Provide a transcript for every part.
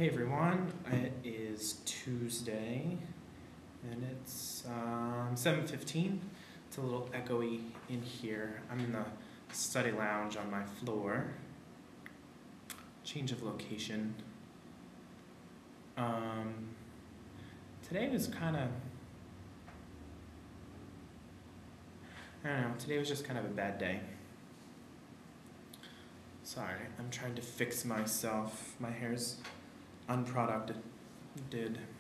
Hey everyone, it is Tuesday and it's 7:15. It's a little echoey in here. I'm in the study lounge on my floor. Change of location. Today was I don't know, today was just kind of a bad day. Sorry, I'm trying to fix myself. My hair's unproductive,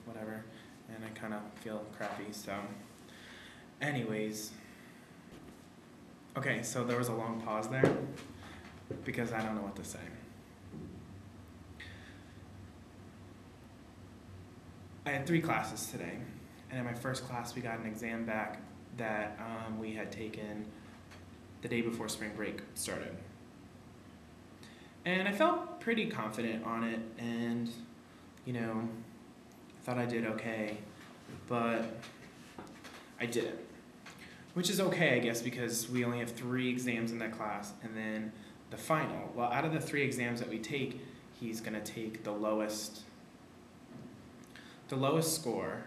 whatever, and I kind of feel crappy, so anyways. Okay, so there was a long pause there because I don't know what to say. I had 3 classes today, and in my first class we got an exam back that we had taken the day before spring break started. And I felt pretty confident on it, and I thought I did okay, but I didn't. Which is okay, I guess, because we only have 3 exams in that class, and then the final. Well, out of the 3 exams that we take, he's gonna take the lowest score,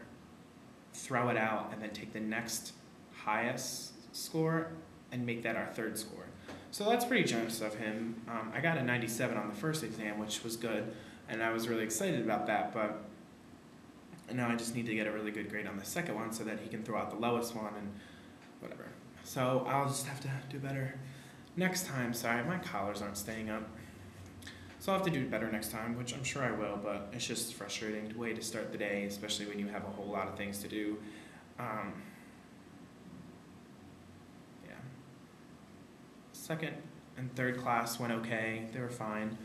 throw it out, and then take the next highest score and make that our 3rd score. So that's pretty generous of him. I got a 97 on the first exam, which was good, and I was really excited about that, but now I just need to get a really good grade on the second one so that he can throw out the lowest one and whatever. So I'll just have to do better next time. Sorry, my collars aren't staying up. So I'll have to do better next time, which I'm sure I will, but it's just a frustrating way to start the day, especially when you have a whole lot of things to do. Second and third class went okay, they were fine.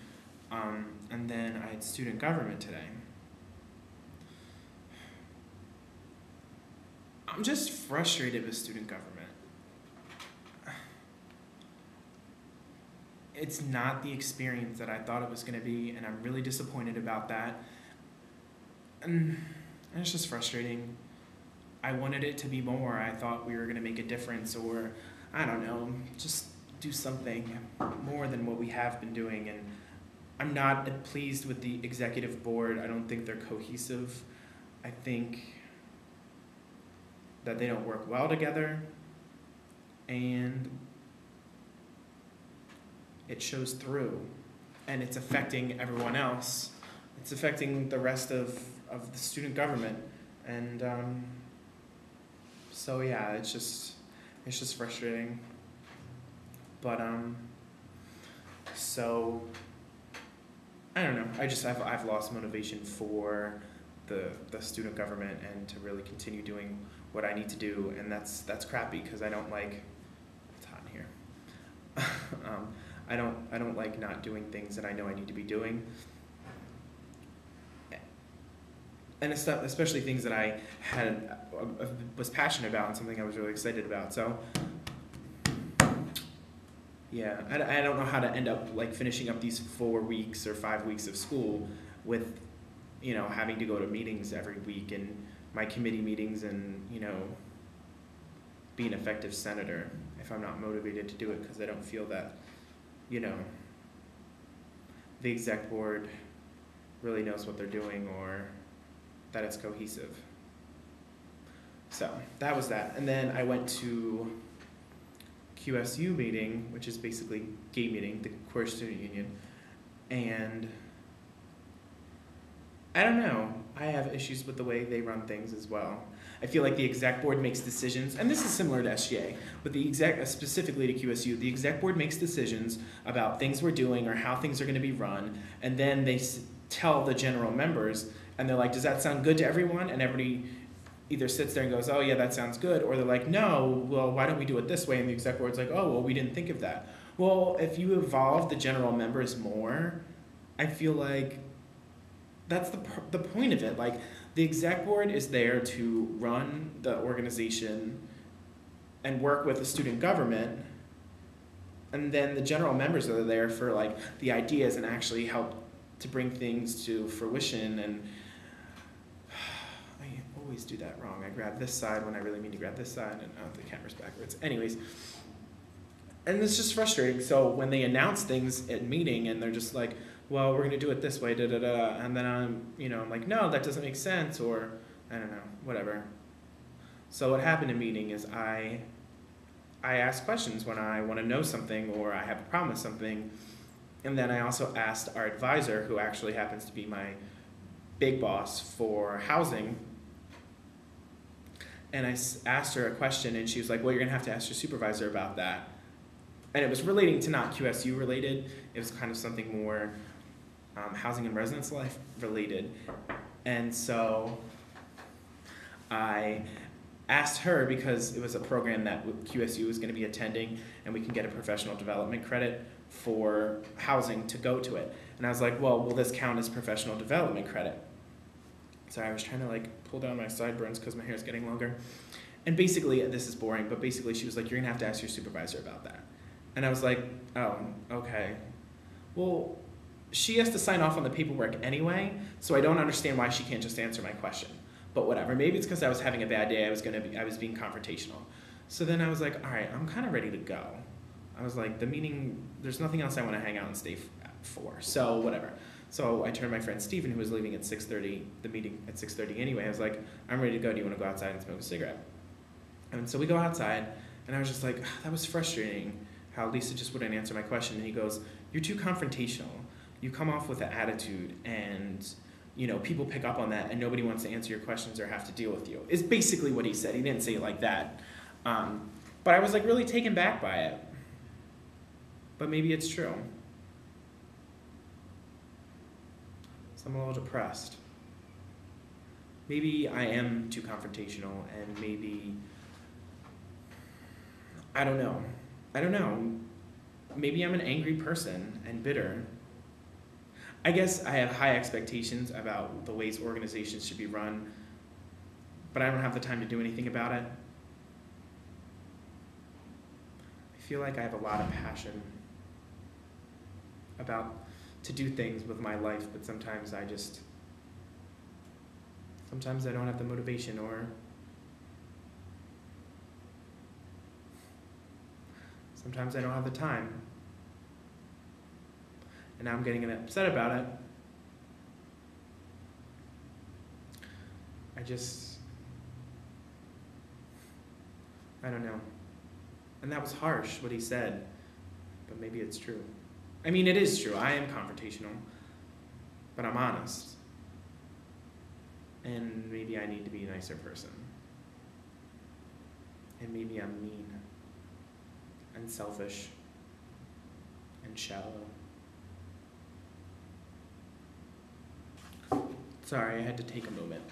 And then I had student government today. I'm just frustrated with student government. It's not the experience that I thought it was going to be, and I'm really disappointed about that. And it's just frustrating. I wanted it to be more. I thought we were going to make a difference, or I don't know, just do something more than what we have been doing. And I'm not pleased with the executive board. I don't think they're cohesive. I think that they don't work well together, and it shows through, and it's affecting everyone else. It's affecting the rest of the student government, and so yeah, it's just frustrating. But so I don't know. I've lost motivation for the student government and to really continue doing what I need to do, and that's crappy because I don't like. It's hot in here. I don't like not doing things that I know I need to be doing, and it's especially things that I was passionate about and something I was really excited about. So. Yeah, I don't know how to end up like finishing up these 4 weeks or 5 weeks of school with, having to go to meetings every week and my committee meetings and, be an effective senator if I'm not motivated to do it because I don't feel that, the exec board really knows what they're doing or that it's cohesive. So that was that. And then I went to QSU meeting, which is basically GATE meeting, the Queer Student Union, and I don't know, I have issues with the way they run things as well. I feel like the exec board makes decisions, and this is similar to SGA, but specifically to QSU, the exec board makes decisions about things we're doing or how things are going to be run, and then they tell the general members, and they're like, does that sound good to everyone? And everybody either sits there and goes, oh yeah, that sounds good, or they're like, no, well, why don't we do it this way? And the exec board's like, oh, well, we didn't think of that. Well, if you involve the general members more, I feel like that's the point of it. Like, the exec board is there to run the organization and work with the student government, and then the general members are there for like the ideas and actually help to bring things to fruition. And always do that wrong. I grab this side when I really mean to grab this side, and the camera's backwards. Anyways, and it's just frustrating. So when they announce things at meeting and they're just like, well, we're gonna do it this way, da da da, and then I'm like, no, that doesn't make sense, or I don't know, whatever. So what happened in meeting is I ask questions when I want to know something or I have a problem with something, and then I also asked our advisor, who actually happens to be my big boss for housing, and I asked her a question, and she was like, well, you're gonna have to ask your supervisor about that. And it was relating to not QSU related, it was kind of something more housing and residence life related. And so I asked her, because it was a program that QSU was going to be attending, and we can get a professional development credit for housing to go to it. And I was like, well, will this count as professional development credit? So I was trying to like pull down my sideburns because my hair is getting longer. And basically, this is boring, but basically she was like, you're gonna have to ask your supervisor about that. And I was like, oh, okay. Well, she has to sign off on the paperwork anyway, so I don't understand why she can't just answer my question. But whatever, maybe it's because I was having a bad day, I was being confrontational. So then I was like, all right, I'm kind of ready to go. I was like, the meeting, there's nothing else I want to hang out and stay for, so whatever. So I turned to my friend Steven, who was leaving at 6:30, the meeting at 6:30 anyway. I was like, I'm ready to go, do you want to go outside and smoke a cigarette? And so we go outside, and I was just like, that was frustrating, how Lisa just wouldn't answer my question. And he goes, you're too confrontational. You come off with an attitude, and people pick up on that, and nobody wants to answer your questions or have to deal with you, is basically what he said. He didn't say it like that. But I was like really taken back by it. But maybe it's true. So I'm a little depressed. Maybe I am too confrontational, and maybe, I don't know. Maybe I'm an angry person and bitter. I guess I have high expectations about the ways organizations should be run, but I don't have the time to do anything about it. I feel like I have a lot of passion to do things with my life, but sometimes I don't have the motivation, or sometimes I don't have the time. And now I'm getting upset about it. I don't know. And that was harsh, what he said, but maybe it's true. I mean, it is true, I am confrontational, but I'm honest. And maybe I need to be a nicer person. And maybe I'm mean, and selfish, and shallow. Sorry, I had to take a moment.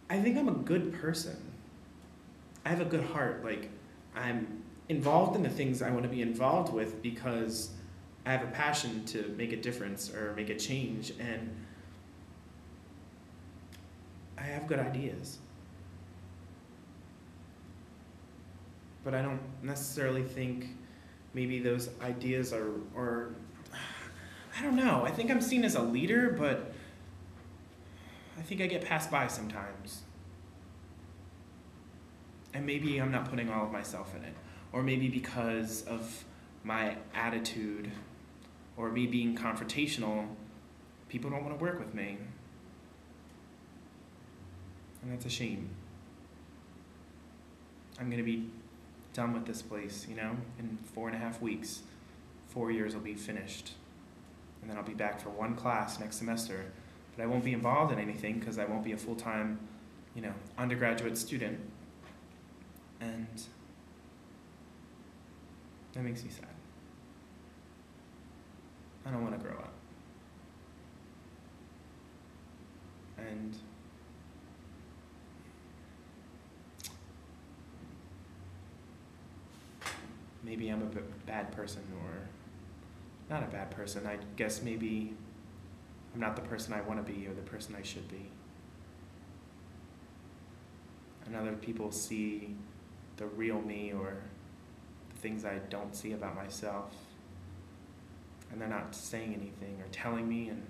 I think I'm a good person. I have a good heart. Like, I'm involved in the things I want to be involved with because I have a passion to make a difference or make a change, and I have good ideas. But I don't necessarily think maybe those ideas are I don't know. I think I'm seen as a leader, but I think I get passed by sometimes. And maybe I'm not putting all of myself in it. Or maybe because of my attitude or me being confrontational, people don't want to work with me. And that's a shame. I'm going to be done with this place, in 4.5 weeks. 4 years will be finished. And then I'll be back for one class next semester. But I won't be involved in anything because I won't be a full-time, undergraduate student. And that makes me sad. I don't want to grow up. And maybe I'm a bad person, or not a bad person. I guess maybe I'm not the person I want to be or the person I should be. And other people see the real me or the things I don't see about myself, and they're not saying anything or telling me, and